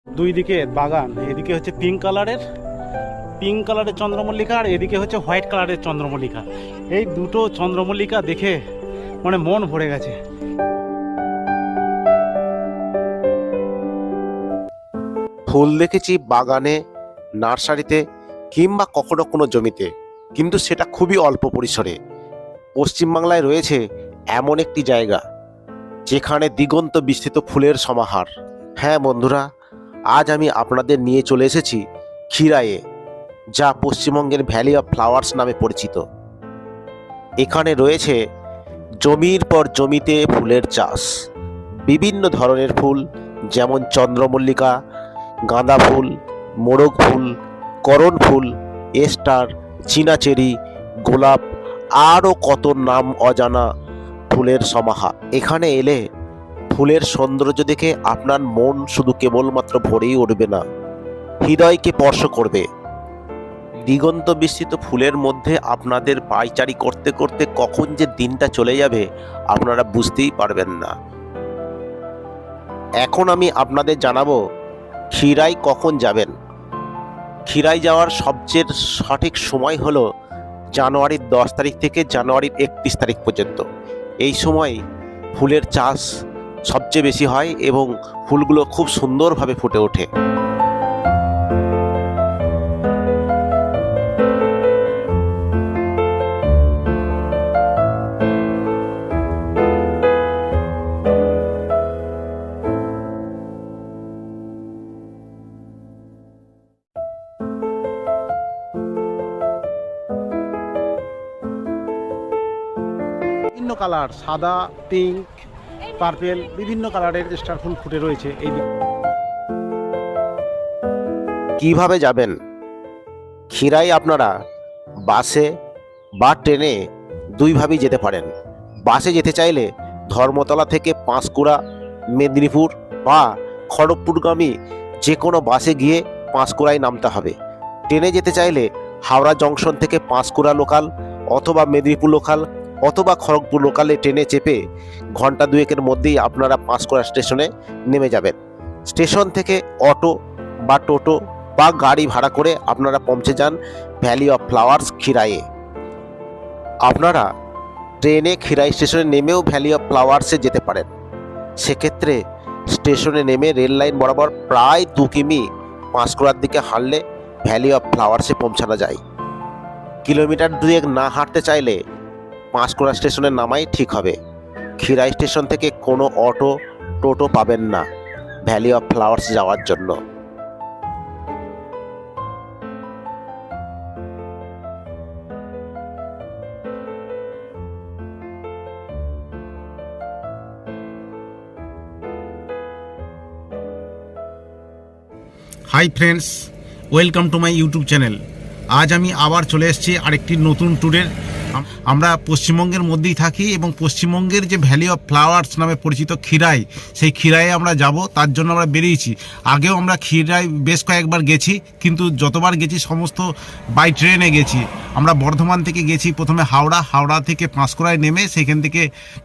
দুই দিকে বাগান, এদিকে হচ্ছে পিঙ্ক কালারের চন্দ্রমল্লিকা, আর এদিকে হচ্ছে হোয়াইট কালারের চন্দ্রমল্লিকা। এই দুটো চন্দ্রমল্লিকা দেখে মানে মন ভরে গেছে। ফুল দেখেছি বাগানে, নার্সারিতে কিংবা কখনো কোনো জমিতে, কিন্তু সেটা খুবই অল্প পরিসরে। পশ্চিমবাংলায় রয়েছে এমন একটি জায়গা যেখানে দিগন্ত বিস্তৃত ফুলের সমাহার। হ্যাঁ বন্ধুরা, আজ আমি আপনাদের নিয়ে চলে এসেছি ক্ষীরাইয়ে, যা পশ্চিমবঙ্গের ভ্যালি অফ ফ্লাওয়ার্স নামে পরিচিত। এখানে রয়েছে জমির পর জমিতে ফুলের চাষ। বিভিন্ন ধরনের ফুল, যেমন চন্দ্রমল্লিকা, গাঁদা ফুল, মোরগ ফুল, করণ ফুল, এস্টার, চীনা চেরি, গোলাপ, আরও কত নাম অজানা ফুলের সমাহার। এখানে এলে ফুলের সৌন্দর্য দেখে আপনার মন শুধু কেবলমাত্র ভরেই উঠবে না, হৃদয়কে স্পর্শ করবে। দিগন্ত বিস্তৃত ফুলের মধ্যে আপনাদের পায়চারি করতে করতে কখন যে দিনটা চলে যাবে আপনারা বুঝতেই পারবেন না। এখন আমি আপনাদের জানাবো ক্ষীরাই কখন যাবেন। ক্ষীরাই যাওয়ার সবচেয়ে সঠিক সময় হলো জানুয়ারির 10 তারিখ থেকে জানুয়ারির 31 তারিখ পর্যন্ত। এই সময় ফুলের চাষ সবচেয়ে বেশি হয় এবং ফুলগুলো খুব সুন্দরভাবে ফুটে ওঠে। বিভিন্ন কালার, সাদা, পিঙ্ক, পার্পেল, বিভিন্ন কালারের স্টার ফুল ফুটে রয়েছে এই দিকে। কিভাবে যাবেন? ক্ষীরাই আপনারা বাসে বা ট্রেনে দুইভাবেই যেতে পারেন। বাসে যেতে চাইলে ধর্মতলা থেকে পাঁশকুড়া, মেদিনীপুর বা খড়গপুরগামী যে কোনো বাসে গিয়ে পাঁশকুড়ায় নামতে হবে। ট্রেনে যেতে চাইলে হাওড়া জংশন থেকে পাঁশকুড়া লোকাল অথবা মেদিনীপুর লোকাল অথবা খড়গপুর লোকালে ট্রেনে চেপে ঘন্টা দুয়েকের মধ্যেই আপনারা পাঁশকুড়া স্টেশনে নেমে যাবেন। স্টেশন থেকে অটো বা টোটো বা গাড়ি ভাড়া করে আপনারা পৌঁছে যান ভ্যালি অফ ফ্লাওয়ার্স ক্ষীরাইয়ে। আপনারা ট্রেনে ক্ষীরাই স্টেশনে নেমেও ভ্যালি অফ ফ্লাওয়ার্সে যেতে পারেন। সেক্ষেত্রে স্টেশনে নেমে রেল লাইন বরাবর প্রায় 2 কিমি পাঁশকুড়ার দিকে হাঁটলে ভ্যালি অফ ফ্লাওয়ার্সে পৌঁছানো যায়। কিলোমিটার 2 না হাঁটতে চাইলে পাঁশকুড়া স্টেশনে নামাই ঠিক হবে। ক্ষীরাই স্টেশন থেকে কোনো অটো টোটো পাবেন না ভ্যালি অফ ফ্লাওয়ার্স যাওয়ার জন্য। Hi friends, welcome to my YouTube channel. আজ আমি আবার চলে এসেছি আরেকটি নতুন ট্যুরের। আমরা পশ্চিমবঙ্গের মধ্যেই থাকি এবং পশ্চিমবঙ্গের যে ভ্যালি অফ ফ্লাওয়ার্স নামে পরিচিত ক্ষীরাই, সেই ক্ষীরাইয়ে আমরা যাব, তার জন্য আমরা বেরিয়েছি। আগেও আমরা ক্ষীরাই বেশ কয়েকবার গেছি, কিন্তু যতবার গেছি সমস্ত বাই ট্রেনে গেছি। আমরা বর্ধমান থেকে গেছি প্রথমে হাওড়া থেকে পাঁশকুড়ায় নেমে সেখান থেকে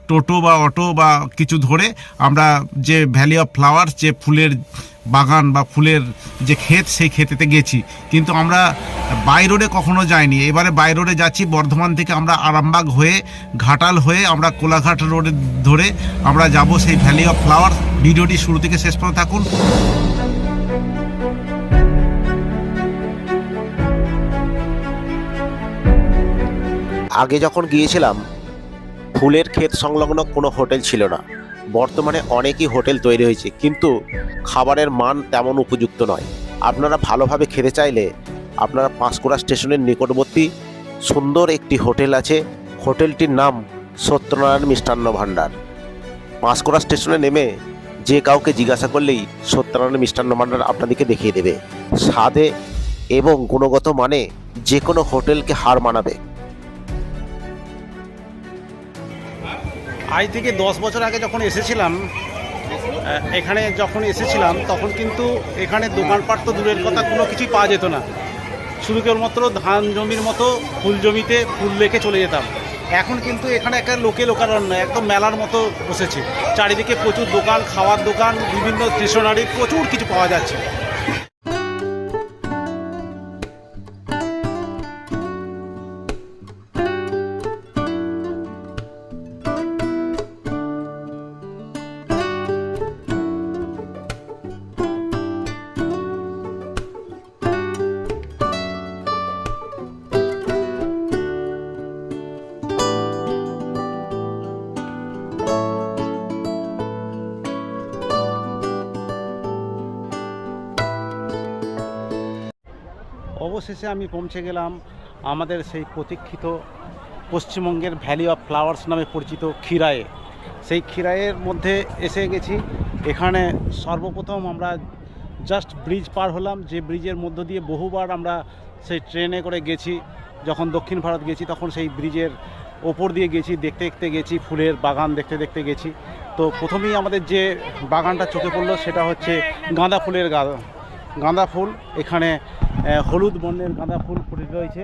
টোটো বা অটো বা কিছু ধরে আমরা যে ভ্যালি অফ ফ্লাওয়ার্স, যে ফুলের বাগান বা ফুলের যে ক্ষেত, সেই ক্ষেতেতে গেছি। কিন্তু আমরা বাই রোডে কখনো যাইনি। এবারে বাই রোডে যাচ্ছি। বর্ধমান থেকে আমরা আরামবাগ হয়ে, ঘাটাল হয়ে আমরা কোলাঘাট রোডে ধরে আমরা যাব সেই ভ্যালি অফ ফ্লাওয়ার্স। ভিডিওটি শুরু থেকে শেষ পর্যন্ত থাকুন। আগে যখন গিয়েছিলাম ফুলের ক্ষেত সংলগ্ন কোনো হোটেল ছিল না। বর্তমানে অনেকই হোটেল তৈরি হয়েছে, কিন্তু খাবারের মান তেমন উপযুক্ত নয়। আপনারা ভালোভাবে খেতে চাইলে আপনারা পাঁশকুড়া স্টেশনের নিকটবর্তী সুন্দর একটি হোটেল আছে। হোটেলটির নাম সত্যনারায়ণ মিষ্টান্ন ভাণ্ডার। পাঁশকুড়া স্টেশনে নেমে যে কাউকে জিজ্ঞাসা করলেই সত্যনারায়ণ মিষ্টান্ন ভাণ্ডার আপনাদেরকে দেখিয়ে দেবে। স্বাদে এবং গুণগত মানে যে কোনো হোটেলকে হার মানাবে। আজ থেকে 10 বছর আগে যখন এসেছিলাম, তখন কিন্তু এখানে দোকানপাট তো দূরের কথা, কোনো কিছুই পাওয়া যেত না। শুধু কেবলমাত্র ধান জমির মতো ফুল জমিতে ফুল রেখে চলে যেতাম। এখন কিন্তু এখানে একটা লোকারণ্য, একদম মেলার মতো বসেছে। চারিদিকে প্রচুর দোকান, খাওয়ার দোকান, বিভিন্ন স্টেশনারি, প্রচুর কিছু পাওয়া যাচ্ছে। অবশেষে আমি পৌঁছে গেলাম আমাদের সেই প্রতীক্ষিত পশ্চিমবঙ্গের ভ্যালি অফ ফ্লাওয়ার্স নামে পরিচিত ক্ষীরায়ে। সেই ক্ষীরায়ের মধ্যে এসে গেছি। এখানে সর্বপ্রথম আমরা জাস্ট ব্রিজ পার হলাম, যে ব্রিজের মধ্য দিয়ে বহুবার আমরা সেই ট্রেনে করে গেছি। যখন দক্ষিণ ভারত গেছি তখন সেই ব্রিজের ওপর দিয়ে গেছি, দেখতে দেখতে গেছি, ফুলের বাগান দেখতে দেখতে গেছি। তো প্রথমেই আমাদের যে বাগানটা চোখে পড়লো সেটা হচ্ছে গাঁদা ফুলের গাঁদা ফুল। এখানে হলুদ বর্ণের গাঁদা ফুল ফুটে রয়েছে।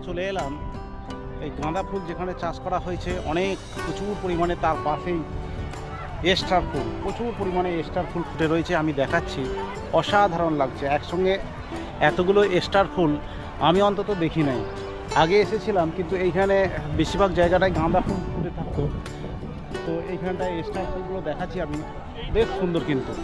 চলে এলাম এই গাঁদা ফুল যেখানে চাষ করা হয়েছে অনেক প্রচুর পরিমাণে, তার পাশেই এস্টার ফুল, প্রচুর পরিমাণে এস্টার ফুল ফুটে রয়েছে। আমি দেখাচ্ছি, অসাধারণ লাগছে। একসঙ্গে এতগুলো এস্টার ফুল আমি অন্তত দেখি নাই। আগে এসেছিলাম কিন্তু এইখানে বেশিরভাগ জায়গাটায় গাঁদা ফুল ফুটে থাকতো, তো এইখানটায় এস্টার ফুলগুলো দেখাচ্ছি আমি, বেশ সুন্দর কিন্তু।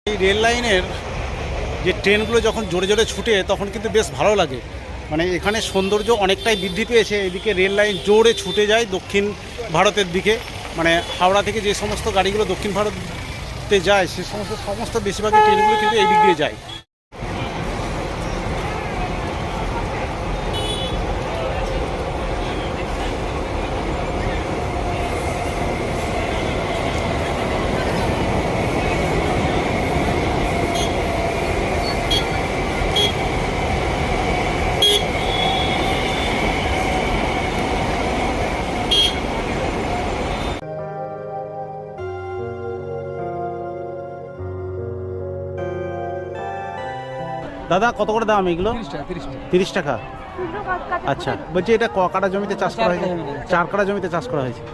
এই রেল লাইনের যে ট্রেনগুলো যখন জোরে জোরে ছুটে তখন কিন্তু বেশ ভালো লাগে। মানে এখানে সৌন্দর্য অনেকটাই বৃদ্ধি পেয়েছে। এদিকে রেল লাইন জোরে ছুটে যায় দক্ষিণ ভারতের দিকে, মানে হাওড়া থেকে যে সমস্ত গাড়িগুলো দক্ষিণ ভারতে যায় সে সমস্ত বেশিরভাগই ট্রেনগুলো কিন্তু এই দিক দিয়ে যায়। দাদা কত করে দাম এগুলো? 30 টাকা। আচ্ছা, বলছি এটা ক কাটা জমিতে চাষ করা হয়েছে? 4 কাটা জমিতে চাষ করা হয়েছে।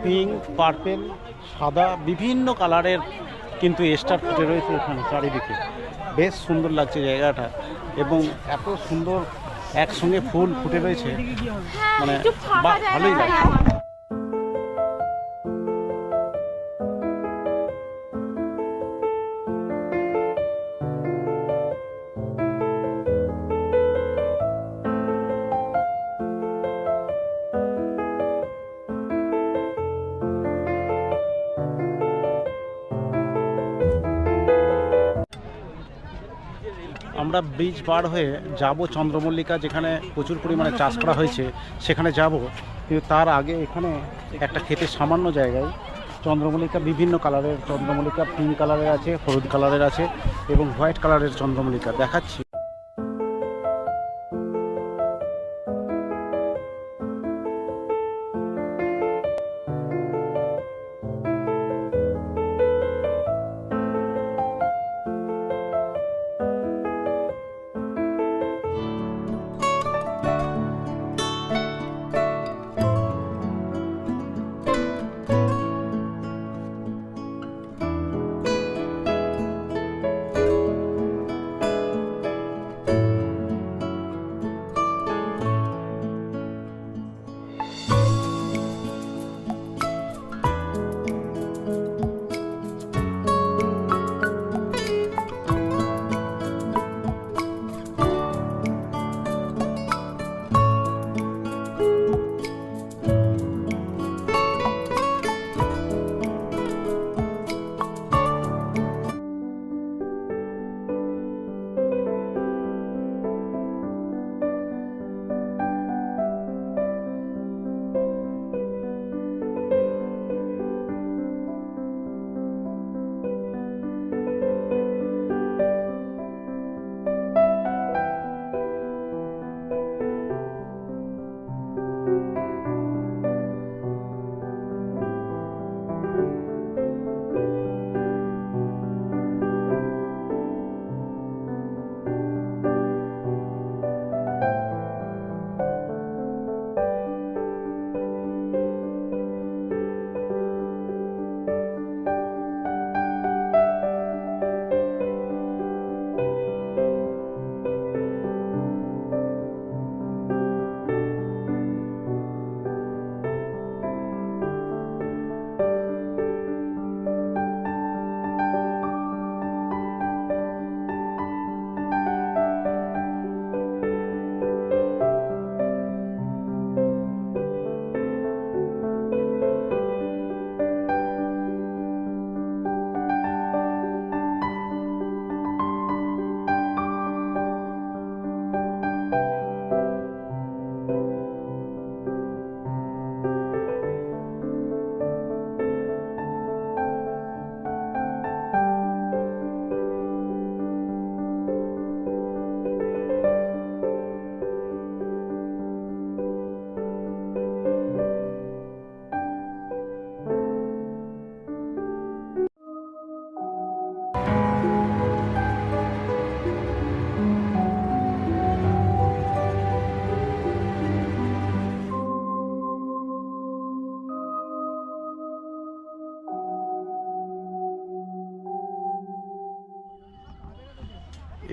পিঙ্ক, পার্পেল, সাদা বিভিন্ন কালারের কিন্তু স্টার ফুটে রয়েছে এখানে চারিদিকে। বেশ সুন্দর লাগছে জায়গাটা এবং এত সুন্দর একসঙ্গে ফুল ফুটে রয়েছে, মানে বাহ, ভালোই লাগছে। আমরা ব্রিজ পার হয়ে যাব চন্দ্রমল্লিকা, যেখানে প্রচুর পরিমাণে চাষ করা হয়েছে সেখানে যাব। কিন্তু তার আগে এখানে একটা ক্ষেতের সামান্য জায়গায় চন্দ্রমল্লিকা, বিভিন্ন কালারের চন্দ্রমল্লিকা, পিঙ্ক কালারের আছে, হলুদ কালারের আছে এবং হোয়াইট কালারের চন্দ্রমল্লিকা দেখাচ্ছি।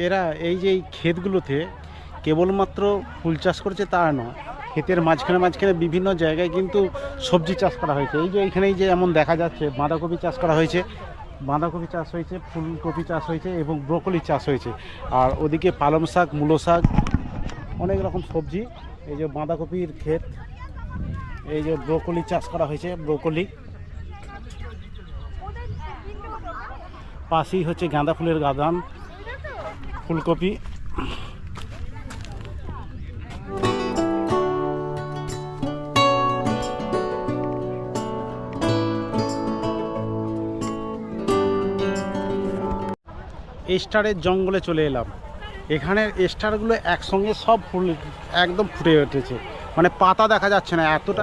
এরা এই যে এই ক্ষেতগুলোতে কেবলমাত্র ফুল চাষ করছে তা নয়, ক্ষেতের মাঝখানে মাঝখানে বিভিন্ন জায়গায় কিন্তু সবজি চাষ করা হয়েছে। এই যে এইখানেই যে এমন দেখা যাচ্ছে বাঁধাকপি চাষ করা হয়েছে, বাঁধাকপি চাষ হয়েছে, ফুলকপি চাষ হয়েছে এবং ব্রোকলি চাষ হয়েছে। আর ওদিকে পালং শাক, মূলো শাক, অনেক রকম সবজি। এই যে বাঁধাকপির ক্ষেত, এই যে ব্রোকলি চাষ করা হয়েছে, ব্রোকলি, পাশেই হচ্ছে গাঁদা ফুলের বাগান, ফুলকপি। স্টারের জঙ্গলে চলে এলাম। এখানের স্টারগুলো একসঙ্গে সব ফুল একদম ফুটে উঠেছে, মানে পাতা দেখা যাচ্ছে না, এতটা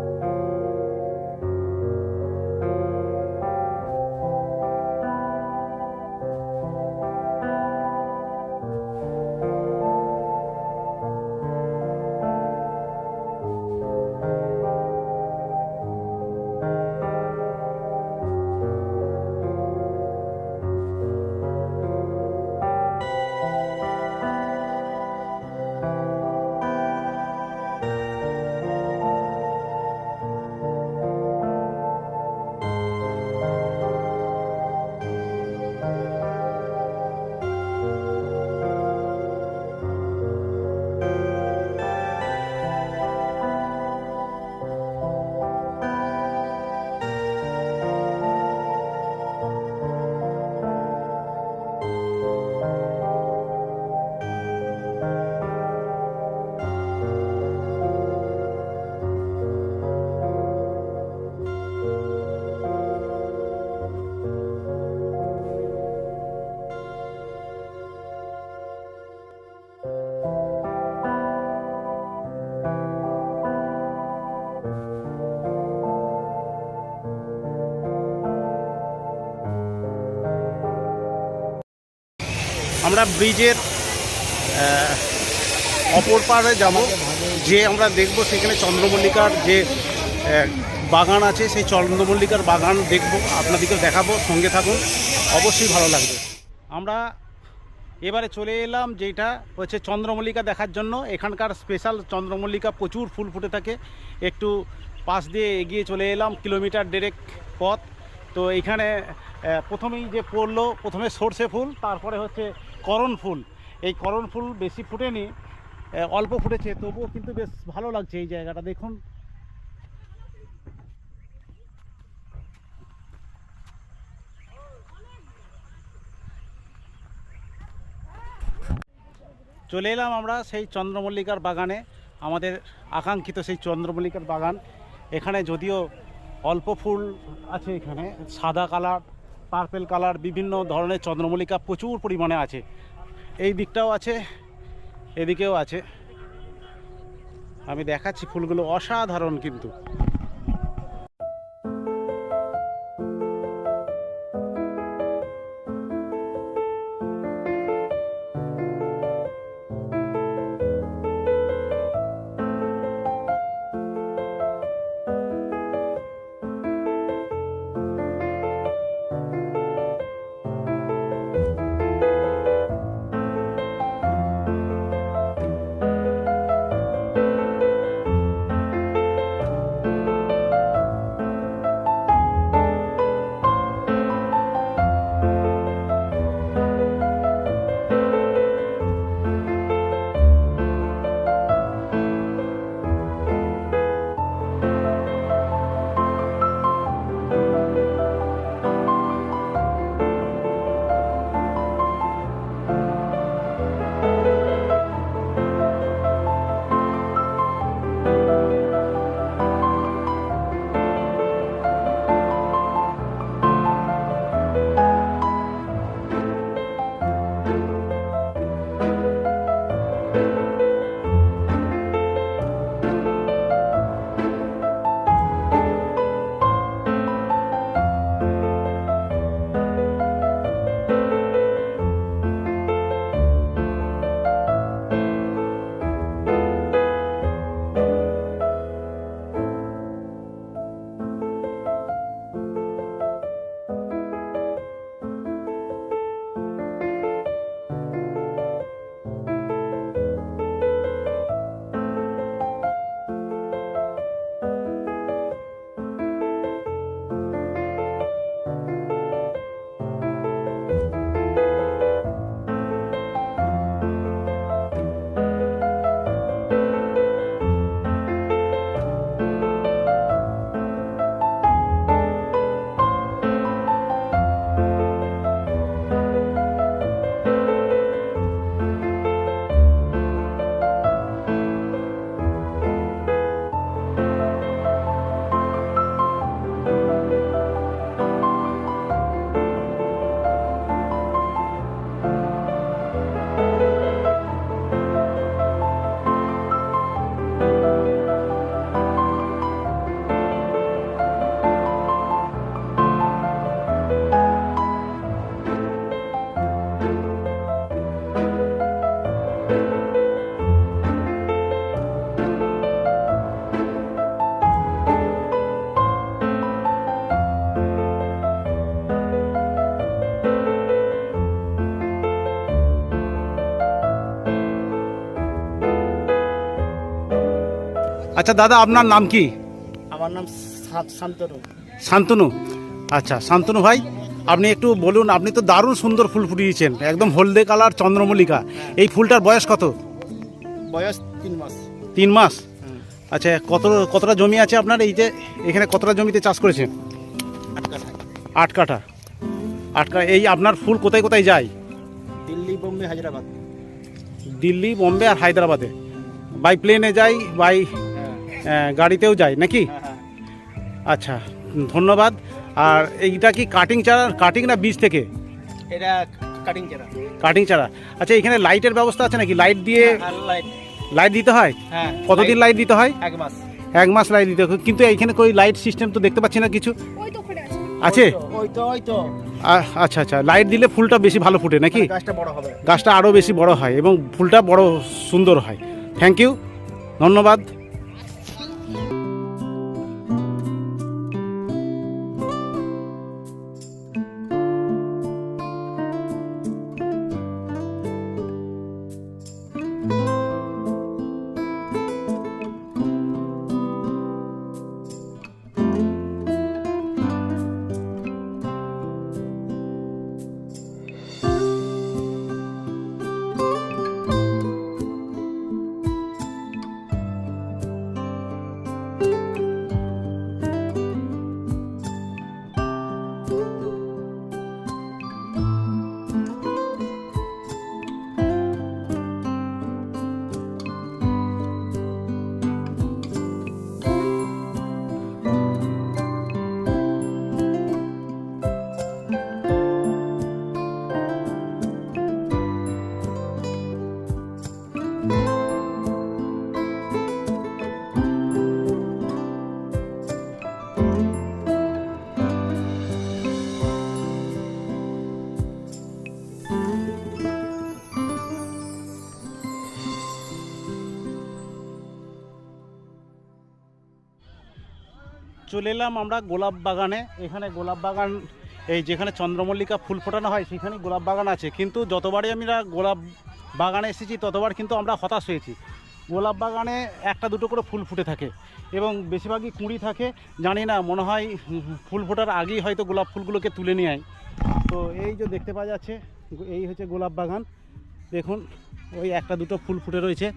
আমরা ব্রিজের অপর পাড়ে যাব, যে আমরা দেখব সেখানে চন্দ্রমল্লিকার যে বাগান আছে, সেই চন্দ্রমল্লিকার বাগান দেখব, আপনাদেরকে দেখাবো, সঙ্গে থাকুন, অবশ্যই ভালো লাগবে। আমরা এবারে চলে এলাম যেটা হচ্ছে চন্দ্রমল্লিকা দেখার জন্য। এখানকার স্পেশাল চন্দ্রমল্লিকা, প্রচুর ফুল ফুটে থাকে। একটু পাশ দিয়ে এগিয়ে চলে এলাম, কিলোমিটার দেড়েক পথ। তো এইখানে প্রথমেই যে পড়লো, প্রথমে সর্ষে ফুল, তারপরে হচ্ছে করণ ফুল। এই করণ ফুল বেশি ফুটেনি, অল্প ফুটেছে, তবুও কিন্তু বেশ ভালো লাগছে এই জায়গাটা দেখুন। চলে এলাম আমরা সেই চন্দ্রমল্লিকার বাগানে, আমাদের আকাঙ্ক্ষিত সেই চন্দ্রমল্লিকার বাগান। এখানে যদিও অল্প ফুল আছে, এখানে সাদা কালার, পার্পেল কালার, বিভিন্ন ধরনের চন্দ্রমল্লিকা প্রচুর পরিমাণে আছে। এই দিকটাও আছে, এদিকেও আছে। আমি দেখাচ্ছি ফুলগুলো অসাধারণ কিন্তু। আচ্ছা দাদা, আপনার নাম কি? আমার নাম শান্তনু। শান্তনু। আচ্ছা শান্তনু ভাই, আপনি একটু বলুন, আপনি তো দারুণ সুন্দর ফুল ফুটিয়েছেন, একদম হলদে কালার চন্দ্রমল্লিকা। এই ফুলটার বয়স কত? বয়স 3 মাস। 3 মাস। আচ্ছা, কতটা জমি আছে আপনার? এই যে এখানে কতটা জমিতে চাষ করেছেন? 8 কাঠা। 8 কাঠা। 8 কাঠা। এই আপনার ফুল কোথায় কোথায় যায়? দিল্লি, বোম্বে, হায়দ্রাবাদ। দিল্লি, বোম্বে আর হায়দ্রাবাদে। বাই প্লেনে যাই, বাই গাড়িতেও যায় নাকি? হ্যাঁ। আচ্ছা, ধন্যবাদ। আর এইটা কি কাটিং না বীজ থেকে? এটা কাটিং চারা। কাটিং চারা। আচ্ছা, এখানে লাইটের ব্যবস্থা আছে নাকি? লাইট দিয়ে লাইট। লাইট দিতে হয়? হ্যাঁ। কতদিন লাইট দিতে হয়? 1 মাস। 1 মাস লাইট দিতে হয়, কিন্তু এইখানে કોઈ লাইট সিস্টেম তো দেখতে পাচ্ছি না কিছু। ওই তো ওখানে আছে। আছে? ওই তো আচ্ছা আচ্ছা, লাইট দিলে ফুলটা বেশি ভালো ফুটে নাকি? গাছটা বড় হবে। গাছটা আরও বেশি বড় হয় এবং ফুলটা বড় সুন্দর হয়। থ্যাংক ইউ, ধন্যবাদ। চলে এলাম আমরা গোলাপ বাগানে। এখানে গোলাপ বাগান, এই যেখানে চন্দ্রমল্লিকা ফুল ফোটানো হয় সেখানে গোলাপ বাগান আছে, কিন্তু যতবারই আমরা গোলাপ বাগানে এসেছি ততবার কিন্তু আমরা হতাশ হয়েছি। গোলাপ বাগানে একটা দুটো করে ফুল ফুটে থাকে এবং বেশিরভাগই কুঁড়ি থাকে। জানি না, মনে হয় ফুল ফোটার আগেই হয়তো গোলাপ ফুলগুলোকে তুলে নিয়ে আয়। তো এই যে দেখতে পাওয়া যাচ্ছে, এই হচ্ছে গোলাপ বাগান। দেখুন ওই একটা দুটো ফুল ফুটে রয়েছে।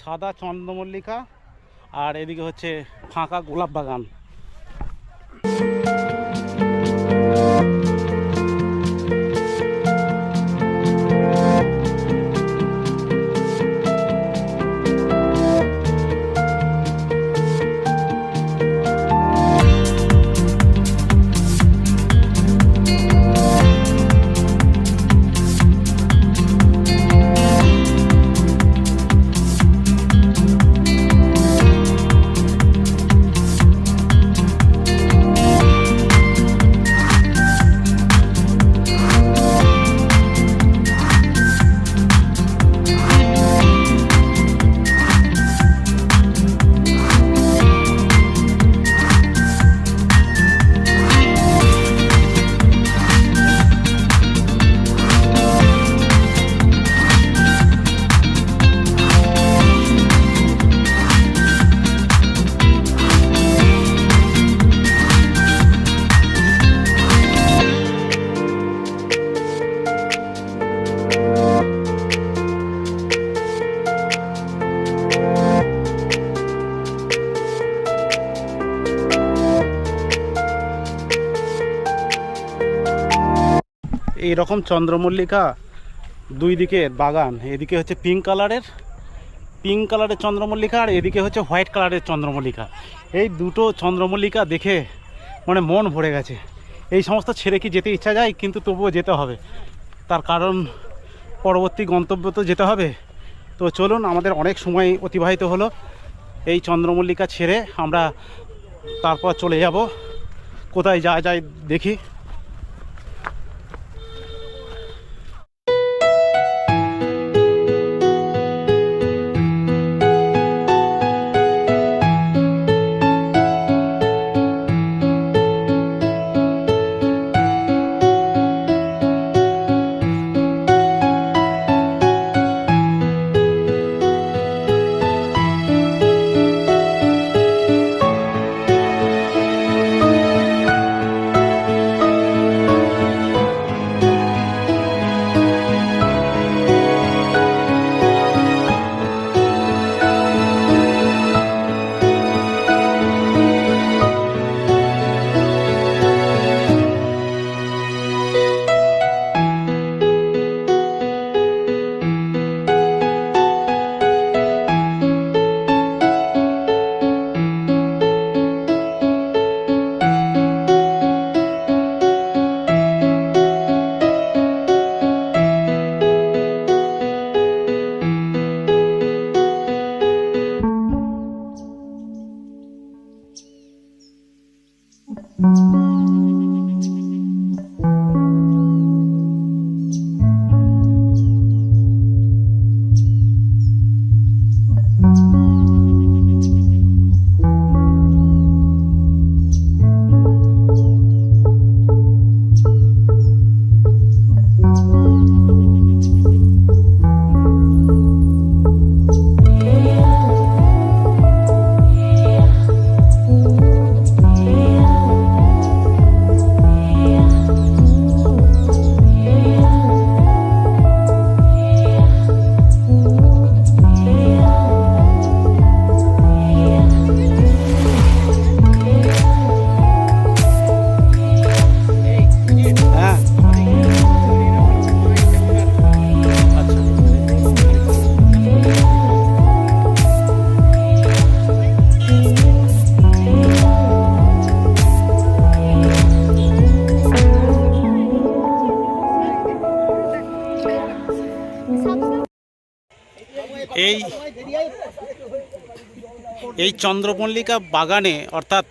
সাদা চন্দ্রমল্লিকা আর এদিকে হচ্ছে ফাঁকা গোলাপ বাগান। এই রকম চন্দ্রমল্লিকা দুই দিকে বাগান, এদিকে হচ্ছে পিঙ্ক কালারের চন্দ্রমল্লিকা আর এদিকে হচ্ছে হোয়াইট কালারের চন্দ্রমল্লিকা। এই দুটো চন্দ্রমল্লিকা দেখে মানে মন ভরে গেছে। এই সমস্ত ছেড়ে কি যেতে ইচ্ছা যায়, কিন্তু তবুও যেতে হবে, তার কারণ পরবর্তী গন্তব্য তো যেতে হবে। তো চলুন, আমাদের অনেক সময় অতিবাহিত হলো, এই চন্দ্রমল্লিকা ছেড়ে আমরা তারপর চলে যাব কোথায় যাওয়া যায় দেখি। হ্যাঁ আচ্ছা এই এই চন্দ্রমল্লিকা বাগানে অর্থাৎ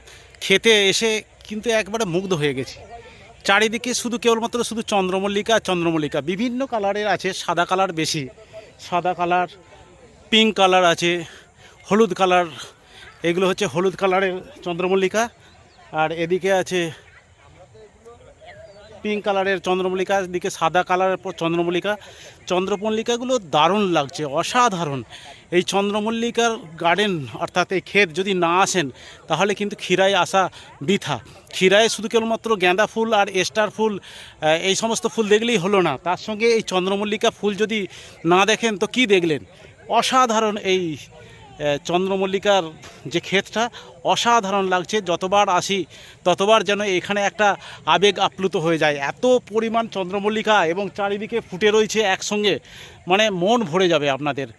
খেতে এসে কিন্তু একবারে মুগ্ধ হয়ে গেছি। চারিদিকে শুধু কেবলমাত্র শুধু চন্দ্রমল্লিকা চন্দ্রমল্লিকা, বিভিন্ন কালারের আছে, সাদা কালার বেশি, সাদা কালার, পিঙ্ক কালার আছে, হলুদ কালার, এগুলো হচ্ছে হলুদ কালারের চন্দ্রমল্লিকা। আর এদিকে আছে পিঙ্ক কালারের চন্দ্রমল্লিকা, এদিকে সাদা কালারের চন্দ্রমল্লিকা। চন্দ্রমল্লিকাগুলো দারুণ লাগছে, অসাধারণ। এই চন্দ্রমল্লিকার গার্ডেন অর্থাৎ এই ক্ষেত যদি না আসেন তাহলে কিন্তু ক্ষীরায় আসা বৃথা। ক্ষীরায় শুধু কেবলমাত্র গাঁদা ফুল আর স্টার ফুল এই সমস্ত ফুল দেখলেই হলো না, তার সঙ্গে এই চন্দ্রমল্লিকা ফুল যদি না দেখেন তো কি দেখলেন। অসাধারণ এই চন্দ্রমল্লিকার যে ক্ষেতটা, অসাধারণ লাগছে। যতবার আসি ততবার যেন এখানে একটা আবেগ আপ্লুত হয়ে যায়। এত পরিমাণ চন্দ্রমল্লিকা এবং চারিদিকে ফুটে রয়েছে একসঙ্গে, মানে মন ভরে যাবে আপনাদের।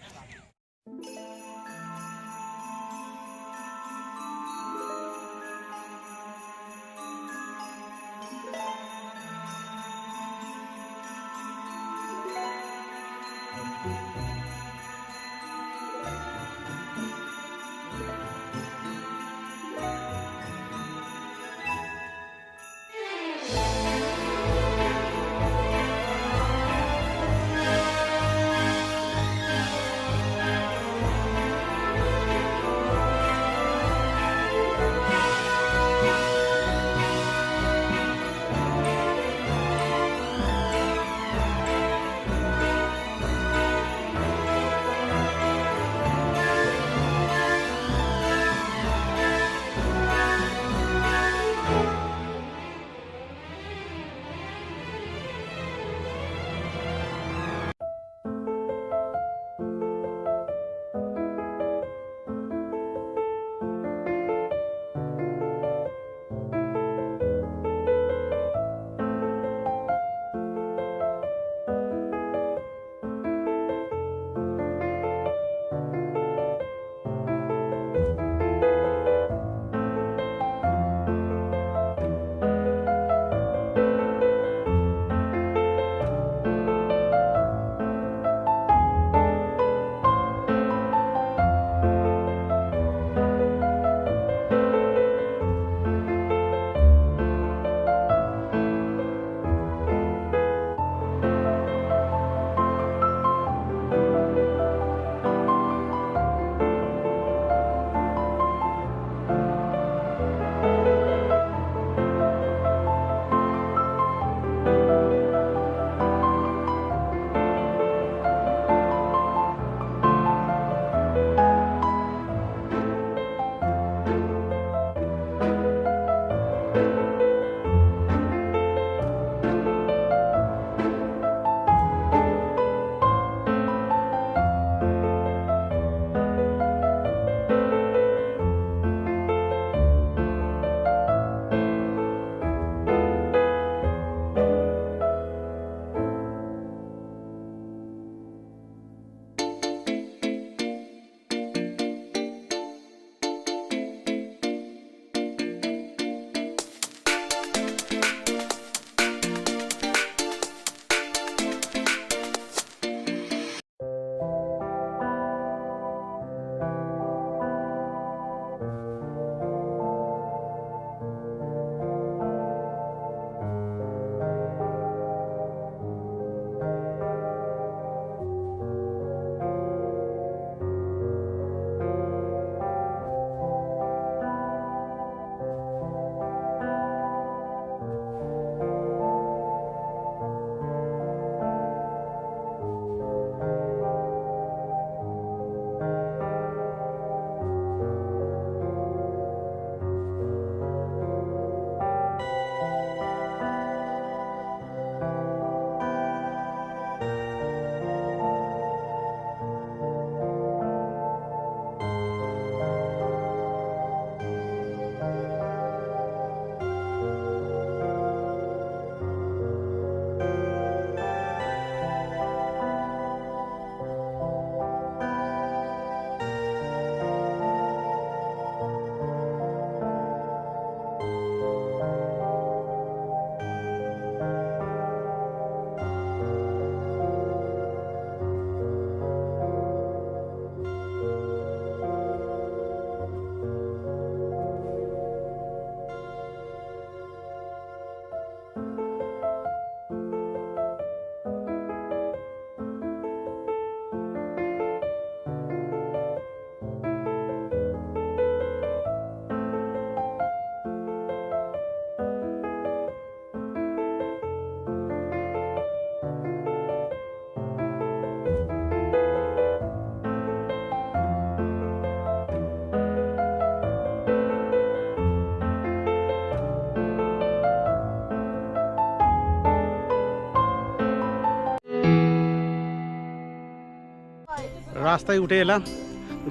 রাস্তায় উঠে এলাম,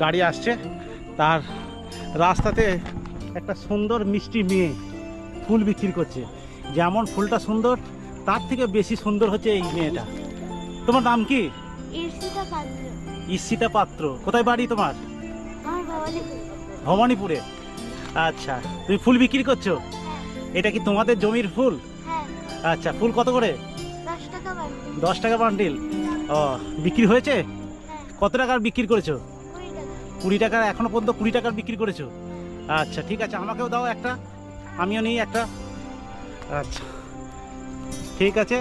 গাড়ি আসছে, তার রাস্তাতে একটা সুন্দর মিষ্টি মেয়ে ফুল বিক্রি করছে। যেমন ফুলটা সুন্দর, তার থেকে বেশি সুন্দর হচ্ছে এই মেয়েটা। তোমার নাম কি? ঈর্ষিতা পাত্র। ঈশিতা পাত্র। কোথায় বাড়ি তোমার? আমার ভবানীপুর। ভবানীপুরে। আচ্ছা, তুমি ফুল বিক্রি করছো? হ্যাঁ। এটা কি তোমাদের জমির ফুল? হ্যাঁ। আচ্ছা, ফুল কত করে? 10 টাকা বান্ডিল। 10 টাকা বান্ডিল। ও, বিক্রি হয়েছে? হ্যাঁ। কত টাকার বিক্রি করেছো? 20 টাকা। 20 টাকার, এখনো পর্যন্ত 20 টাকার বিক্রি করেছো? আচ্ছা ঠিক আছে, আমাকেও দাও একটা, আমিও নিই একটা। আচ্ছা ঠিক আছে।